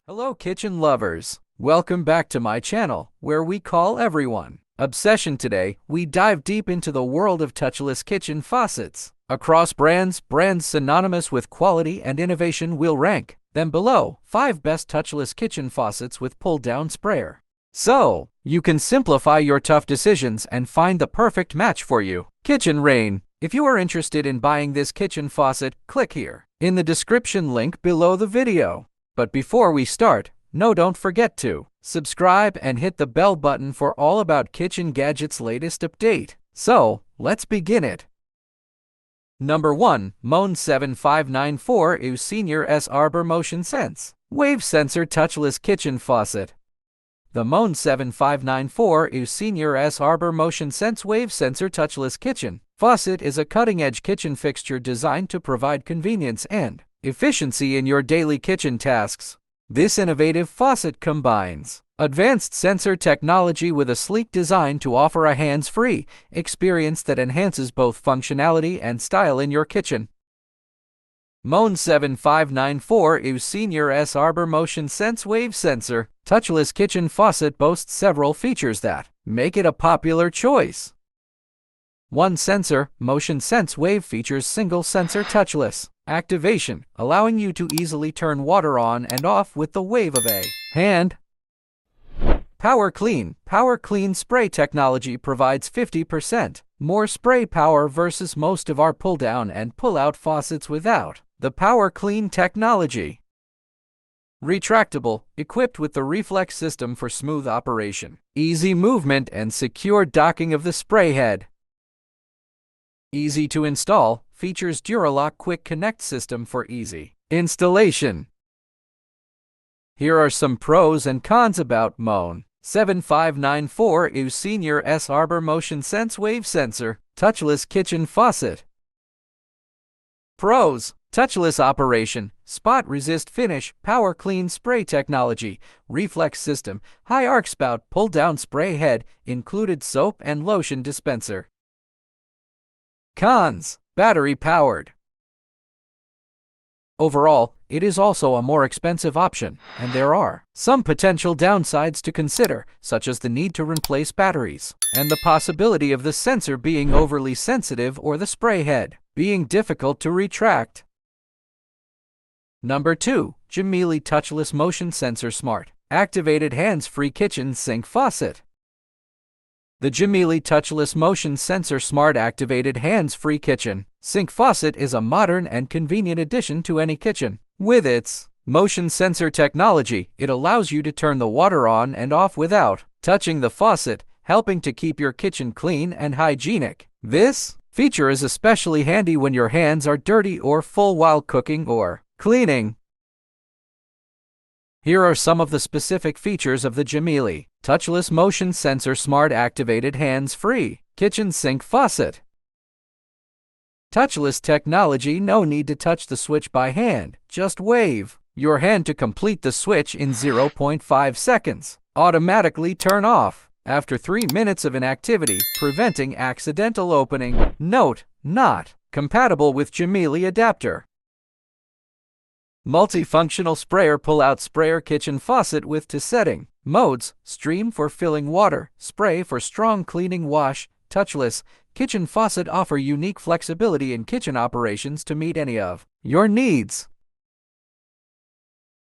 Hello kitchen lovers! Welcome back to my channel, where we call everyone obsession. Today, we dive deep into the world of touchless kitchen faucets. Across brands synonymous with quality and innovation, we'll rank them below 5 best touchless kitchen faucets with pull-down sprayer. So, you can simplify your tough decisions and find the perfect match for you. Kitchen Rain. If you are interested in buying this kitchen faucet, click here in the description link below the video. But before we start, don't forget to subscribe and hit the bell button for all about kitchen gadgets' latest update. So, let's begin it. Number 1. Moen 7594 EU Senior S Arbor Motion Sense Wave Sensor Touchless Kitchen Faucet. The Moen 7594 EU Senior S Arbor Motion Sense Wave Sensor Touchless Kitchen Faucet is a cutting-edge kitchen fixture designed to provide convenience and efficiency in your daily kitchen tasks. This innovative faucet combines advanced sensor technology with a sleek design to offer a hands-free experience that enhances both functionality and style in your kitchen. Moen 7594 EU Senior S Arbor Motion Sense Wave Sensor Touchless Kitchen Faucet boasts several features that make it a popular choice. 1. Sensor Motion Sense Wave features single sensor touchless activation, allowing you to easily turn water on and off with the wave of a hand. Power Clean spray technology provides 50% more spray power versus most of our pull-down and pull-out faucets without the Power Clean technology. Retractable, equipped with the reflex system for smooth operation, easy movement and secure docking of the spray head. Easy to install, features Duralock Quick Connect system for easy installation. Here are some pros and cons about Moen 7594 EU Senior S Arbor Motion Sense Wave Sensor Touchless Kitchen Faucet. Pros: touchless operation, spot resist finish, power clean spray technology, reflex system, high arc spout, pull down spray head, included soap and lotion dispenser. Cons: battery powered. Overall, it is also a more expensive option, and there are some potential downsides to consider, such as the need to replace batteries, and the possibility of the sensor being overly sensitive or the spray head being difficult to retract. Number 2. Gemeely Touchless Motion Sensor Smart Activated Hands-Free Kitchen Sink Faucet. The Gemeely Touchless Motion Sensor Smart Activated Hands-Free Kitchen Sink Faucet is a modern and convenient addition to any kitchen. With its motion sensor technology, it allows you to turn the water on and off without touching the faucet, helping to keep your kitchen clean and hygienic. This feature is especially handy when your hands are dirty or full while cooking or cleaning. Here are some of the specific features of the Gemeely Touchless Motion Sensor Smart Activated Hands-Free Kitchen Sink Faucet. Touchless technology. No need to touch the switch by hand, just wave your hand to complete the switch in 0.5 seconds. Automatically turn off after 3 minutes of inactivity, preventing accidental opening. Note: not compatible with Gemeely adapter. Multifunctional sprayer pull-out sprayer kitchen faucet with 2 setting modes: stream for filling water, spray for strong cleaning wash. Touchless kitchen faucet offer unique flexibility in kitchen operations to meet any of your needs.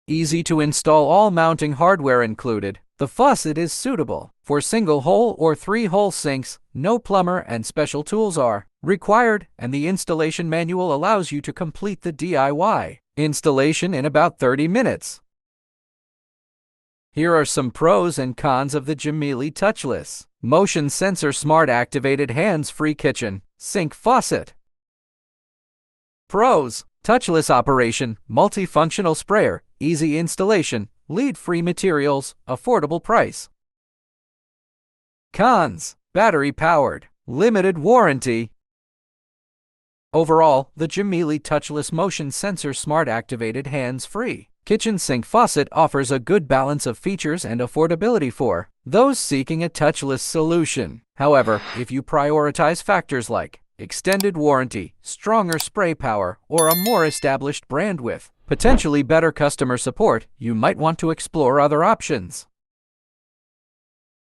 Easy to install, all mounting hardware included. The faucet is suitable for single-hole or 3-hole sinks. No plumber and special tools are required, and the installation manual allows you to complete the DIY installation in about 30 minutes. Here are some pros and cons of the Gemeely Touchless Motion Sensor Smart Activated Hands-Free Kitchen Sink Faucet. Pros: touchless operation, multifunctional sprayer, easy installation, lead-free materials, affordable price. Cons: battery powered, limited warranty. Overall, the Gemeely Touchless Motion Sensor Smart Activated Hands-Free Kitchen Sink Faucet offers a good balance of features and affordability for those seeking a touchless solution. However, if you prioritize factors like extended warranty, stronger spray power, or a more established brand with potentially better customer support, you might want to explore other options.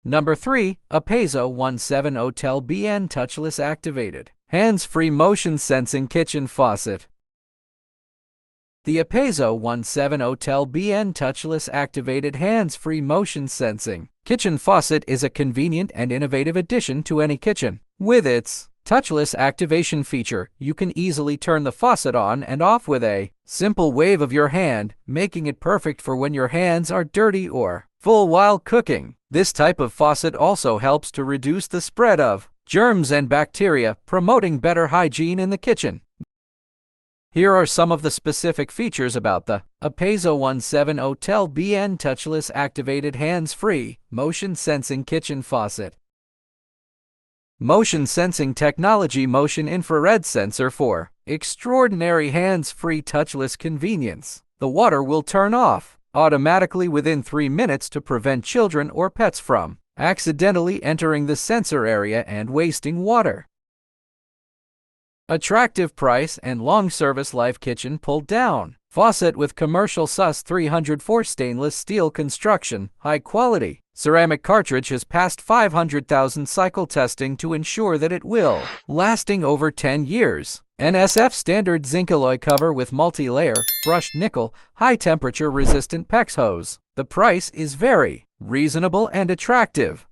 Number 3. Apezo 17OTEL-BN Touchless Activated Hands-Free Motion Sensing Kitchen Faucet. The Apezo 17OTEL-BN Touchless Activated Hands-Free Motion Sensing Kitchen Faucet is a convenient and innovative addition to any kitchen. With its touchless activation feature, you can easily turn the faucet on and off with a simple wave of your hand, making it perfect for when your hands are dirty or full while cooking. This type of faucet also helps to reduce the spread of germs and bacteria, promoting better hygiene in the kitchen. Here are some of the specific features about the Apezo 17OTEL-BN Touchless Activated Hands-Free Motion Sensing Kitchen Faucet. Motion Sensing Technology Motion Infrared Sensor for extraordinary hands-free touchless convenience. The water will turn off automatically within 3 minutes to prevent children or pets from accidentally entering the sensor area and wasting water. Attractive price and long service life. Kitchen pull-down faucet with commercial SUS 304 stainless steel construction, high quality. Ceramic cartridge has passed 500,000 cycle testing to ensure that it will lasting over 10 years. NSF standard zinc alloy cover with multi-layer, brushed nickel, high-temperature resistant PEX hose. The price is very reasonable and attractive.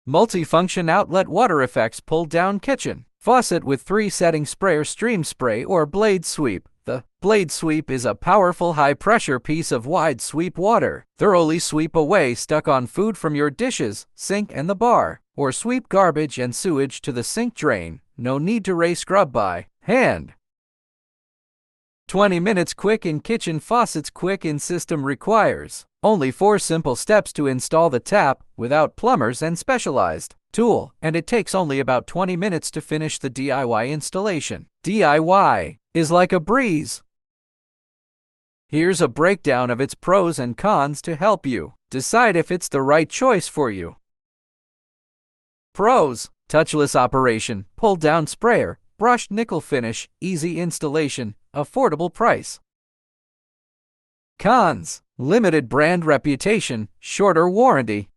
Multifunction outlet water effects pull-down kitchen faucet with 3-setting sprayer, stream spray or blade sweep. The blade sweep is a powerful high-pressure piece of wide sweep water. Thoroughly sweep away stuck on food from your dishes, sink and the bar, or sweep garbage and sewage to the sink drain. No need to re-scrub by hand. 20 minutes quick in kitchen faucets. Quick in system requires only 4 simple steps to install the tap without plumbers and specialized tool, and it takes only about 20 minutes to finish the DIY installation. DIY is like a breeze. Here's a breakdown of its pros and cons to help you decide if it's the right choice for you. Pros: touchless operation, pull-down sprayer, brushed nickel finish, easy installation, affordable price. Cons: limited brand reputation, shorter warranty.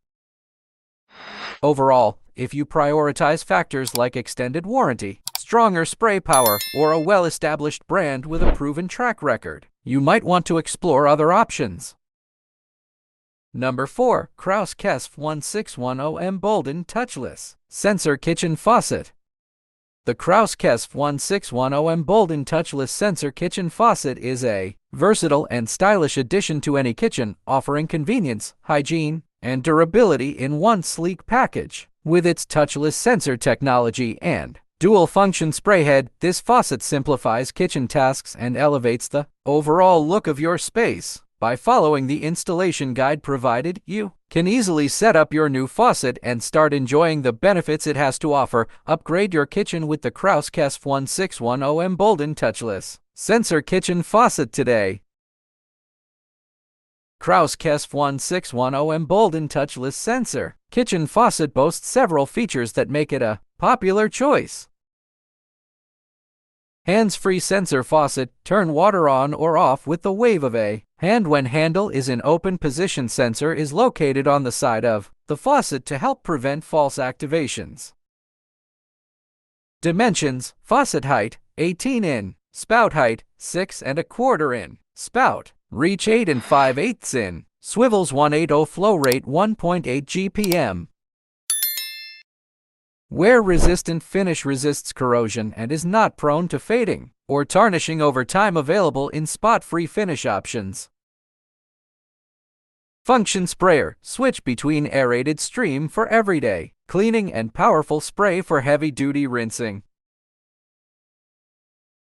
Overall, if you prioritize factors like extended warranty, stronger spray power, or a well-established brand with a proven track record, you might want to explore other options. Number 4. Kraus Kesf 1610 Emboldened Touchless Sensor Kitchen Faucet. The Kraus Kesf 1610 Emboldened Touchless Sensor Kitchen Faucet is a versatile and stylish addition to any kitchen, offering convenience, hygiene, and durability in one sleek package. With its touchless sensor technology and dual-function spray head, this faucet simplifies kitchen tasks and elevates the overall look of your space. By following the installation guide provided, you can easily set up your new faucet and start enjoying the benefits it has to offer. Upgrade your kitchen with the Kraus Kesf 1610 Emboldened Touchless Sensor Kitchen Faucet today. Kraus Kesf 1610 Emboldened Touchless Sensor Kitchen Faucet boasts several features that make it a popular choice. Hands-free sensor faucet, turn water on or off with the wave of a hand when handle is in open position. Sensor is located on the side of the faucet to help prevent false activations. Dimensions: faucet height 18 in, spout height 6 1/4 in, spout reach 8 5/8 in, swivels 180, flow rate 1.8 GPM. Wear-resistant finish, resists corrosion and is not prone to fading or tarnishing over time. Available in spot-free finish options. Function sprayer, switch between aerated stream for everyday cleaning and powerful spray for heavy-duty rinsing.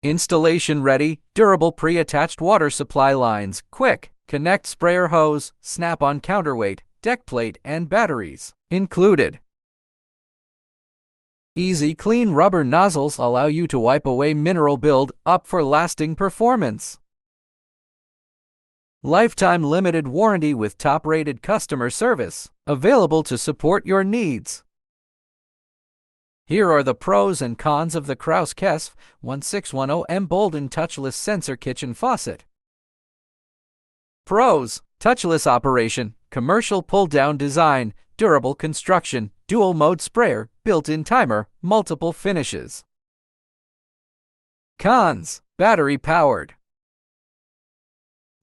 Installation ready, durable pre-attached water supply lines, quick connect sprayer hose, snap-on counterweight, deck plate and batteries included. Easy clean rubber nozzles allow you to wipe away mineral build up for lasting performance. Lifetime limited warranty with top-rated customer service available to support your needs. Here are the pros and cons of the Touchless 1610 Emboldened Touchless Sensor Kitchen Faucet. Pros: touchless operation, commercial pull-down design, durable construction, dual-mode sprayer, built-in timer, multiple finishes. Cons: battery-powered.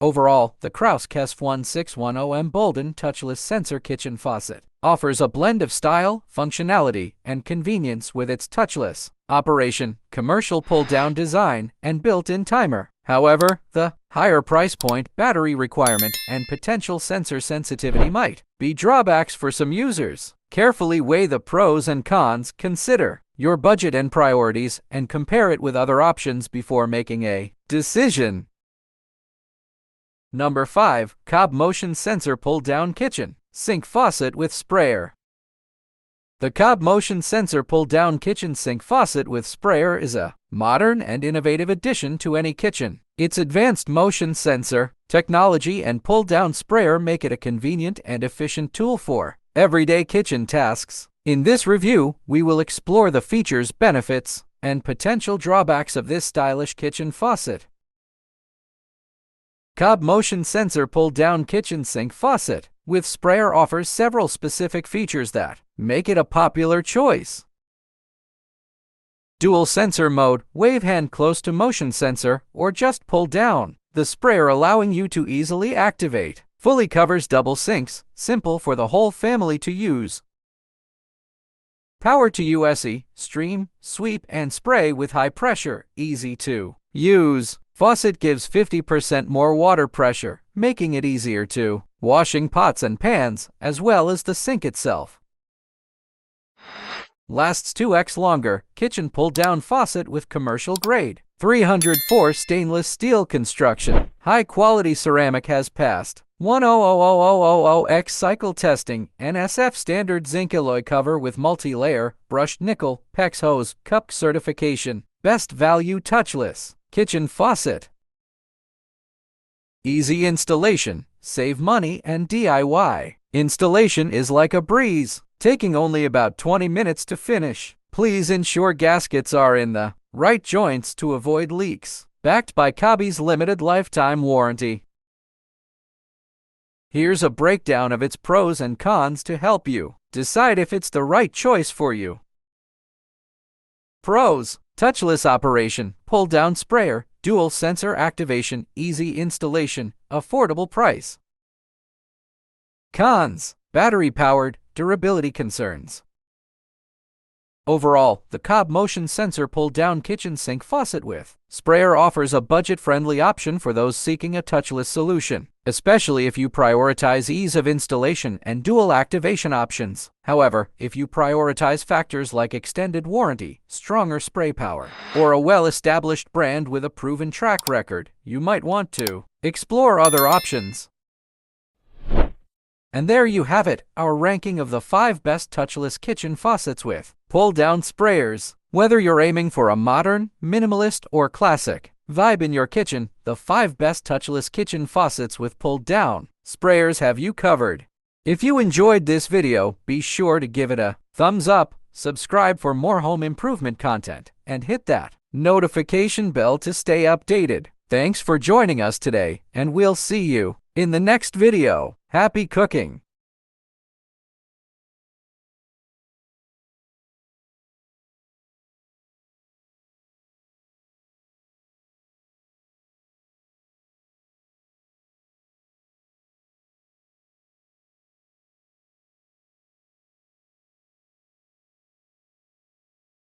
Overall, the Touchless 1610 Emboldened Touchless Sensor Kitchen Faucet offers a blend of style, functionality, and convenience with its touchless operation, commercial pull-down design, and built-in timer. However, the higher price point, battery requirement, and potential sensor sensitivity might be drawbacks for some users. Carefully weigh the pros and cons, consider your budget and priorities, and compare it with other options before making a decision. Number 5. Cobb Motion Sensor Pull-Down Kitchen Sink Faucet with Sprayer. The Cobb Motion Sensor Pull-Down Kitchen Sink Faucet with Sprayer is a modern and innovative addition to any kitchen. Its advanced motion sensor technology and pull-down sprayer make it a convenient and efficient tool for everyday kitchen tasks. In this review, we will explore the features, benefits, and potential drawbacks of this stylish kitchen faucet. Cobb Motion Sensor Pull-Down Kitchen Sink Faucet with Sprayer offers several specific features that make it a popular choice. Dual sensor mode, wave hand close to motion sensor, or just pull down the sprayer, allowing you to easily activate. Fully covers double sinks, simple for the whole family to use. Power to USE, stream, sweep, and spray with high pressure, easy to use. Faucet gives 50% more water pressure, making it easier to washing pots and pans, as well as the sink itself. Lasts 2x longer, kitchen pull-down faucet with commercial grade 304 stainless steel construction. High-quality ceramic has passed 100000X cycle testing. NSF standard zinc alloy cover with multi-layer, brushed nickel, PEX hose, cup certification. Best value touchless kitchen faucet. Easy installation, save money and DIY. Installation is like a breeze, taking only about 20 minutes to finish. Please ensure gaskets are in the right joints to avoid leaks. Backed by Cobb's limited lifetime warranty. Here's a breakdown of its pros and cons to help you decide if it's the right choice for you. Pros: touchless operation, pull-down sprayer, dual sensor activation, easy installation, affordable price. Cons: battery-powered, durability concerns. Overall, the Cobb Motion Sensor Pull-Down Kitchen Sink Faucet with Sprayer offers a budget-friendly option for those seeking a touchless solution, especially if you prioritize ease of installation and dual activation options. However, if you prioritize factors like extended warranty, stronger spray power, or a well-established brand with a proven track record, you might want to explore other options. And there you have it, our ranking of the 5 best touchless kitchen faucets with pull-down sprayers. Whether you're aiming for a modern, minimalist, or classic vibe in your kitchen, the 5 best touchless kitchen faucets with pull-down sprayers have you covered. If you enjoyed this video, be sure to give it a thumbs up, subscribe for more home improvement content, and hit that notification bell to stay updated. Thanks for joining us today, and we'll see you in the next video. Happy cooking!